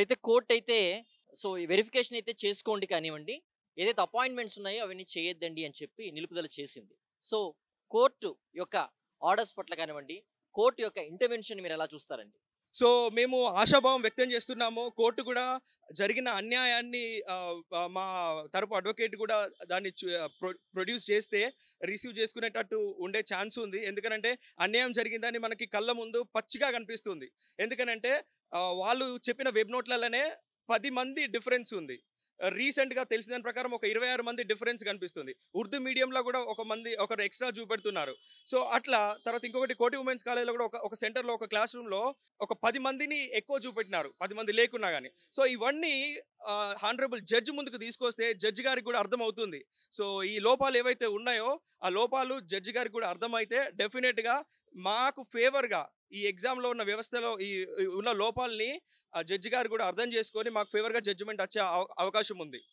ఇప్పుడైతే కోర్టయితే ఈ వెరిఫికేషన్ అయితే చేసుకోండి కానివ్వండి. ఏదైతే అపాయింట్‌మెంట్స్ ఉన్నాయో అవన్నీ చేయొద్దండి అని చెప్పి నిలుపుదల చేసింది. సో, కోర్టు యొక్క ఆర్డర్స్ పట్ల కానివ్వండి, కోర్టు యొక్క ఇంటర్వెన్షన్‌ని మీరెలా చూస్తారండి? సో, మేము ఆశాభావం వ్యక్తం చేస్తున్నాము. కోర్ట్ గూడా జరిగిన అన్యాయాన్ని మా తరపు అడ్వకేట్ గూడా దాన్ని ప్రొడ్యూస్ చేస్తే రిసీవ్ చేసుకునేటట్టు ఉండే ఛాన్స్ ఉంది. ఎందుకనంటే అన్యాయం జరిగిందని మనకి కళ్ళ ముందు పచ్చిగా కనిపిస్తుంది. ఎందుకనంటే వాళ్ళు చెప్పిన వెబ్ నోట్‌లలోనే 10 మంది డిఫరెన్స్ ఉంది. రీసెంట్‌గా తెలిసిన దాని ప్రకారం ఒక 26 మంది డిఫరెన్స్ కనిపిస్తుంది. ఉర్దూ మీడియంలో గూడా ఒకరు ఎక్స్‌ట్రా చూపెడుతున్నారు. సో, అట్లా తర్వాత ఇంకొకటి కోటి వుమెన్స్ కాలేజ్‌లో గూడా ఒక సెంటర్‌లో ఒక క్లాస్ రూమ్‌లో ఒక 10 మందిని ఎక్కువ చూపెట్టినారు. 10 మంది లేకున్నా గాని. సో, ఇవన్నీ హానరబుల్ జడ్జ్ ముందుకు తీసుకొస్తే జడ్జ్ గారికి గూడా అర్థమవుతుంది. సో, ఈ లోపాలు ఏవైతే ఉన్నాయో, ఆ లోపాలు జడ్జ్ గారికి గూడా అర్థమైతే డెఫినిట్‌గా మాకు ఫేవర్‌గా ఈ ఎగ్జామ్‌లో ఉన్న వ్యవస్థలో ఈ ఉన్న లోపాల్ని జడ్జ్ గారు గూడా అర్థం చేసుకొని మాకు ఫేవర్‌గా జడ్జిమెంట్ వచ్చే అవకాశం ఉంది.